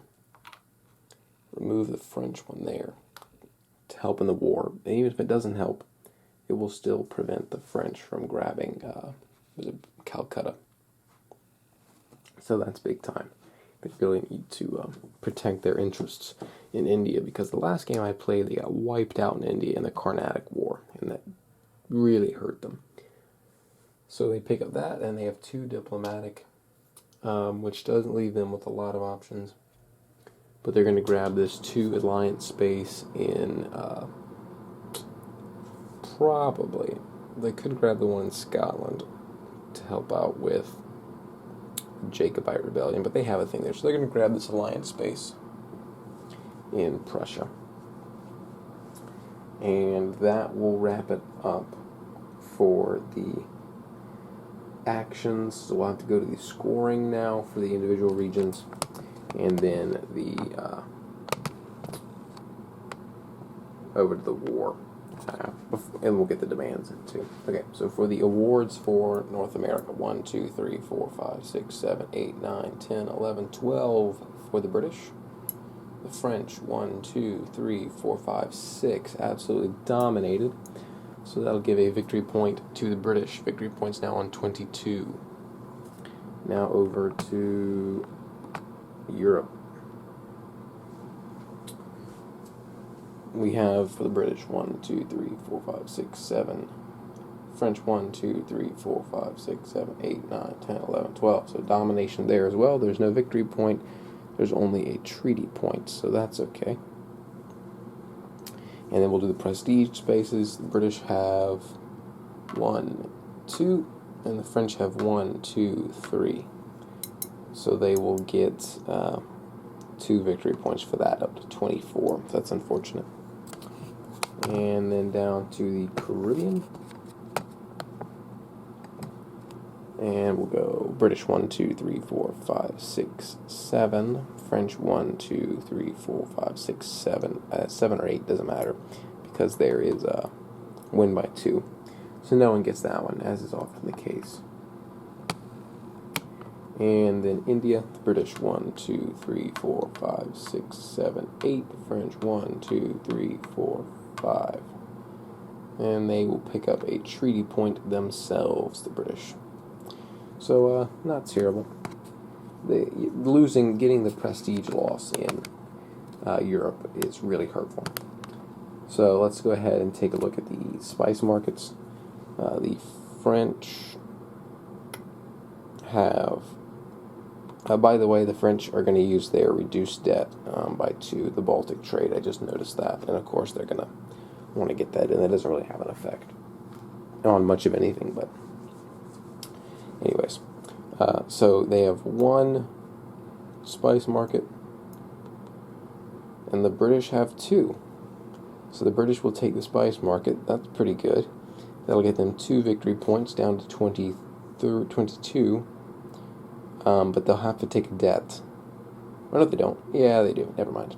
Remove the French one there to help in the war. And even if it doesn't help, it will still prevent the French from grabbing Calcutta. So that's big time. They really need to protect their interests in India, because the last game I played, they got wiped out in India in the Carnatic War, and that really hurt them. So they pick up that, and they have 2 diplomatic, which doesn't leave them with a lot of options. But they're going to grab this 2 alliance space in, probably, they could grab the one in Scotland to help out with Jacobite rebellion, but they have a thing there, so they're going to grab this alliance space in Prussia. And that will wrap it up for the actions. So we'll have to go to the scoring now for the individual regions, and then the over to the war. And we'll get the demands in too. Okay, so for the awards for North America, 1, 2, 3, 4, 5, 6, 7, 8, 9, 10, 11, 12 for the British. The French, 1, 2, 3, 4, 5, 6, absolutely dominated. So that'll give a victory point to the British. Victory points now on 22. Now over to Europe. We have for the British 1, 2, 3, 4, 5, 6, 7. French 1, 2, 3, 4, 5, 6, 7, 8, 9, 10, 11, 12. So domination there as well. There's no victory point. There's only a treaty point, so that's okay. And then we'll do the prestige spaces. The British have 1, 2, and the French have 1, 2, 3. So they will get 2 victory points for that, up to 24. So that's unfortunate. And then down to the Caribbean. And we'll go British 1, 2, 3, 4, 5, 6, 7. French 1, 2, 3, 4, 5, 6, 7. 7 or 8, doesn't matter, because there is a win by 2. So no one gets that one, as is often the case. And then India, the British 1, 2, 3, 4, 5, 6, 7, 8. French 1, 2, 3, 4, 5. And they will pick up a treaty point themselves, the British. So, not terrible. Getting the prestige loss in Europe is really hurtful. So let's go ahead and take a look at the spice markets. The French have, by the way, the French are going to use their reduced debt by 2, the Baltic trade. I just noticed that. And of course they're going to want to get that in. That doesn't really have an effect on much of anything, but anyways. So they have 1 spice market, and the British have 2. So the British will take the spice market. That's pretty good. That'll get them 2 victory points down to 22. But they'll have to take a debt. Or no, they don't. Yeah, they do. Never mind.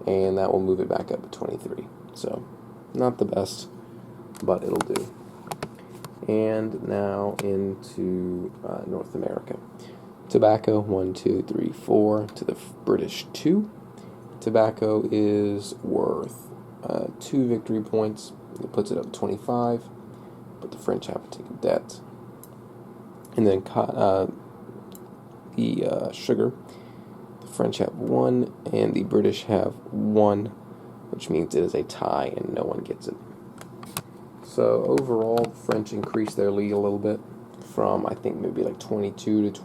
And that will move it back up to 23. So, not the best, but it'll do. And now into North America. Tobacco, 1, 2, 3, 4 to the British 2. Tobacco is worth 2 victory points. It puts it up to 25, but the French have to take a debt. And then the sugar, the French have 1, and the British have 1, which means it is a tie and no one gets it. So overall, the French increased their lead a little bit from, I think, maybe like 22 to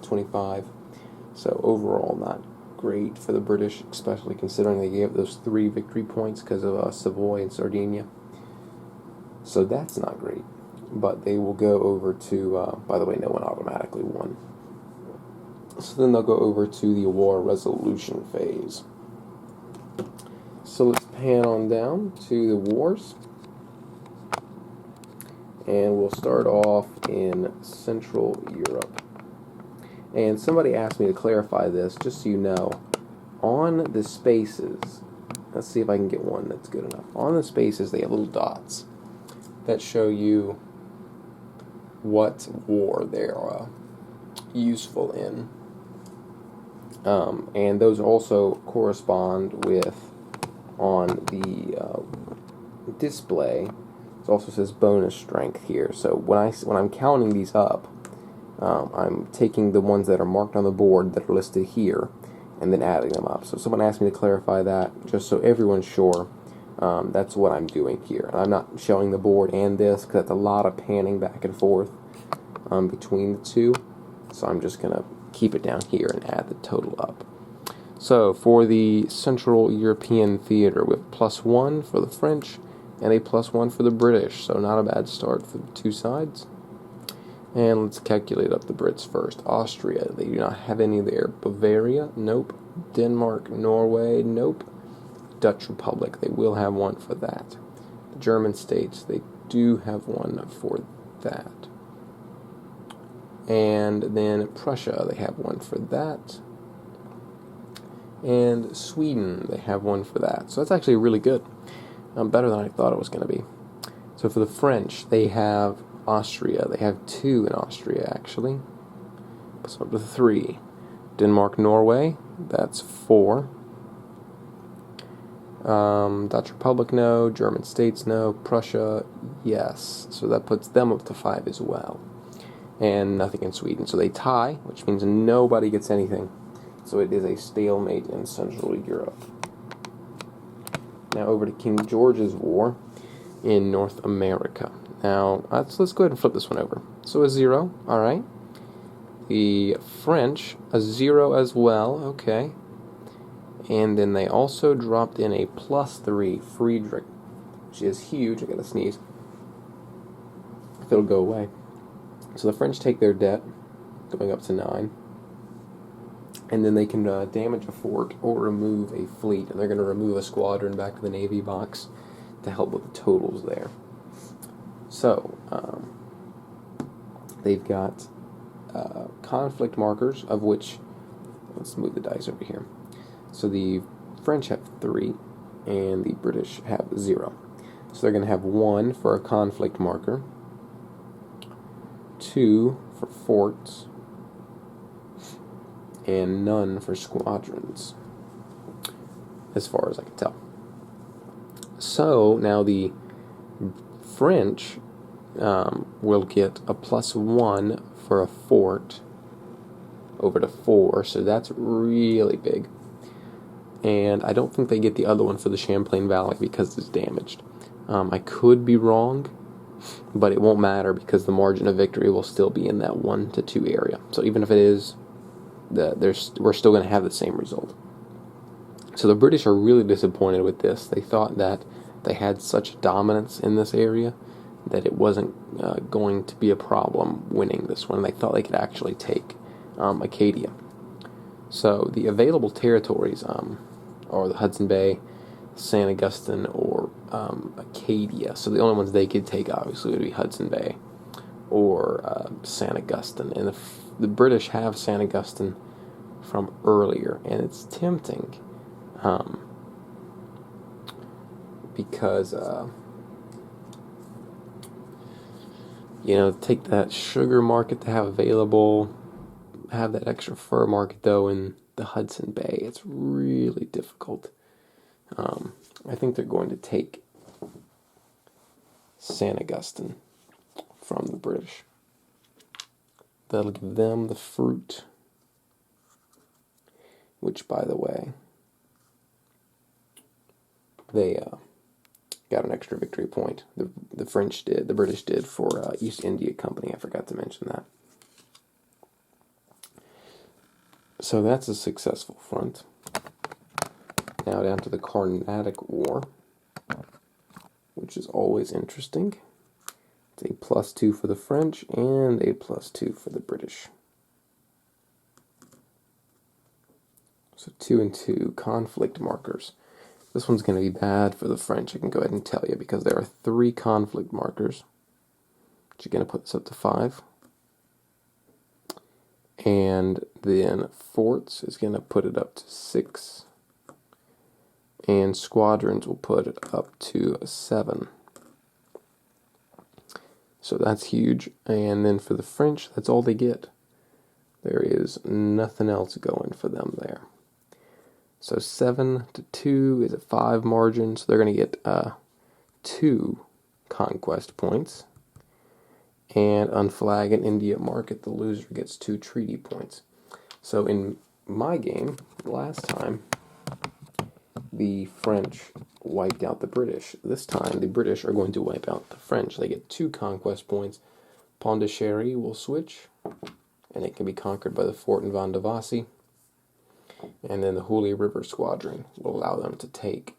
25. So overall, not great for the British, especially considering they gave those 3 victory points because of Savoy and Sardinia. So that's not great. But they will go over to, by the way, no one automatically won. So then they'll go over to the war resolution phase. So let's pan on down to the wars. And we'll start off in Central Europe. And somebody asked me to clarify this, just so you know. On the spaces, let's see if I can get one that's good enough. On the spaces, they have little dots that show you what war they're useful in. And those also correspond with, on the display, it also says bonus strength here. So when I'm counting these up, I'm taking the ones that are marked on the board that are listed here and then adding them up. So someone asked me to clarify that, just so everyone's sure. That's what I'm doing here. And I'm not showing the board and this, because that's a lot of panning back and forth between the two. So I'm just going to keep it down here and add the total up. So for the Central European theater, we have +1 for the French and a +1 for the British. So not a bad start for the two sides. And let's calculate up the Brits first. Austria, they do not have any there. Bavaria, nope. Denmark, Norway, nope. Dutch Republic, they will have one for that. The German states, they do have one for that. And then Prussia, they have one for that. And Sweden, they have one for that. So that's actually really good. Better than I thought it was going to be. So for the French, they have Austria. They have 2 in Austria, actually. So up to 3. Denmark, Norway, that's 4. Dutch Republic, no. German states, no. Prussia, yes. So that puts them up to 5 as well. And nothing in Sweden. So they tie, which means nobody gets anything. So it is a stalemate in Central Europe. Now over to King George's War in North America. Now, let's go ahead and flip this one over. So a 0, all right. The French, a 0 as well, okay. And then they also dropped in a +3, Friedrich, which is huge. I gotta sneeze. If it'll go away. So the French take their debt, going up to 9. And then they can damage a fort or remove a fleet, and they're going to remove a squadron back to the Navy box to help with the totals there. So, they've got conflict markers, of which, let's move the dice over here. So the French have 3, and the British have 0. So they're going to have 1 for a conflict marker, 2 for forts, and none for squadrons, as far as I can tell. So now the French will get a +1 for a fort over to 4, so that's really big. And I don't think they get the other one for the Champlain Valley because it's damaged. I could be wrong, but it won't matter because the margin of victory will still be in that 1 to 2 area. So even if it is, we're still going to have the same result. So the British are really disappointed with this. They thought that they had such dominance in this area that it wasn't going to be a problem winning this one. They thought they could actually take Acadia. So the available territories are the Hudson Bay, St. Augustine, or Acadia. So the only ones they could take, obviously, would be Hudson Bay or St. Augustine. And the British have St. Augustine from earlier, and it's tempting because take that sugar market to have available, have that extra fur market though in the Hudson Bay. It's really difficult. I think they're going to take St. Augustine from the British. That'll give them the fruit, which, by the way, they got an extra victory point. The French did, the British did for East India Company. I forgot to mention that. So that's a successful front. Now down to the Carnatic War, which is always interesting. It's a +2 for the French and a +2 for the British. So 2 and 2 conflict markers. This one's going to be bad for the French, I can go ahead and tell you, because there are 3 conflict markers, which are going to put this up to 5. And then forts is going to put it up to 6. And squadrons will put it up to 7. So that's huge. And then for the French, that's all they get. There is nothing else going for them there. So 7 to 2 is a 5 margin, so they're going to get 2 conquest points. And unflag an India market, the loser gets 2 treaty points. So in my game, last time, the French wiped out the British. This time, the British are going to wipe out the French. They get 2 conquest points. Pondicherry will switch, and it can be conquered by the fort in Vandavasi. And then the Hooghly River Squadron will allow them to take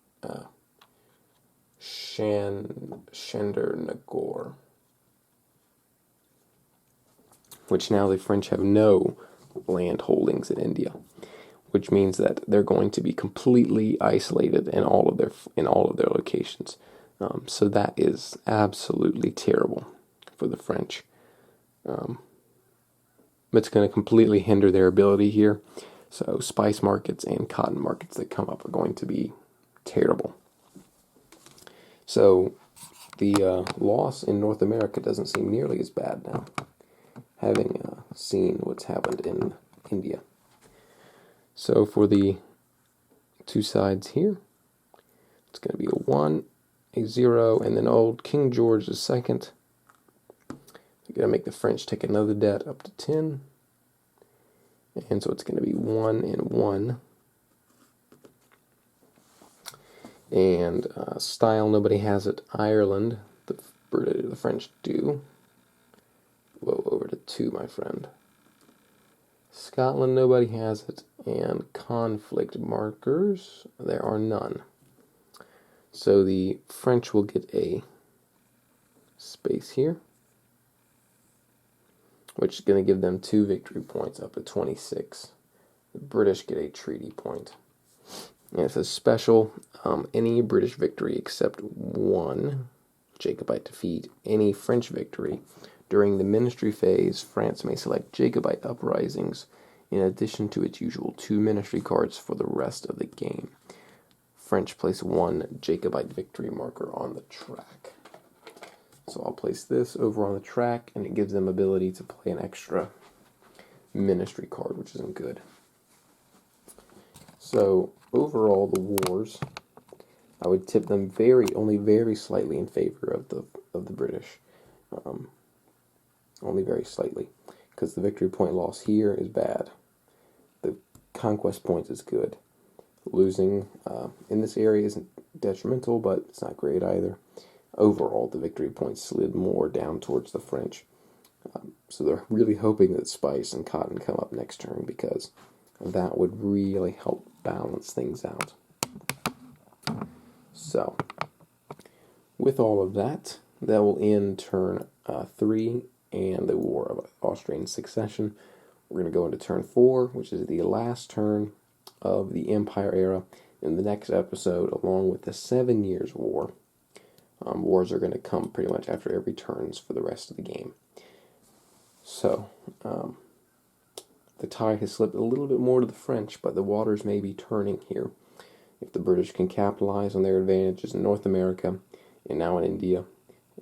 Chandernagore, which now the French have no land holdings in India, which means that they're going to be completely isolated in all of their locations. So that is absolutely terrible for the French. It's going to completely hinder their ability here. So spice markets and cotton markets that come up are going to be terrible. So the loss in North America doesn't seem nearly as bad now, having seen what's happened in India. So for the 2 sides here, it's going to be a 1, a 0, and then old King George II. They're going to make the French take another debt up to 10. And so it's going to be 1 and 1. And style, nobody has it. Ireland, the French do. Whoa, over to 2, my friend. Scotland, nobody has it. And conflict markers, there are none. So the French will get a space here, which is going to give them 2 victory points up to 26. the British get a treaty point. And it says special, any British victory except one Jacobite defeat, any French victory. During the ministry phase, France may select Jacobite uprisings in addition to its usual 2 ministry cards for the rest of the game. French place 1 Jacobite victory marker on the track. So I'll place this over on the track, and it gives them ability to play an extra ministry card, which isn't good. So overall, the wars, I would tip them only very slightly in favor of the British, only very slightly, because the victory point loss here is bad. The conquest points is good. Losing in this area isn't detrimental, but it's not great either. Overall, the victory points slid more down towards the French. So they're really hoping that spice and cotton come up next turn, because that would really help balance things out. So, with all of that, that will end turn 3 and the War of Austrian Succession. We're going to go into turn 4, which is the last turn of the Empire era. In the next episode, along with the 7 Years' War, wars are going to come pretty much after every turns for the rest of the game. So, the tide has slipped a little bit more to the French, but the waters may be turning here. If the British can capitalize on their advantages in North America and now in India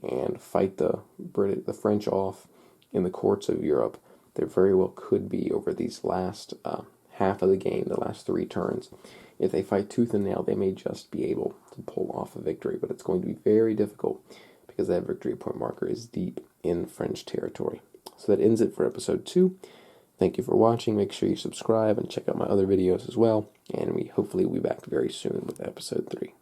and fight the French off in the courts of Europe, there very well could be, over these last half of the game, the last 3 turns, if they fight tooth and nail, they may just be able to pull off a victory, but it's going to be very difficult because that victory point marker is deep in French territory. So that ends it for episode 2. Thank you for watching. Make sure you subscribe and check out my other videos as well, and we hopefully will be back very soon with episode 3.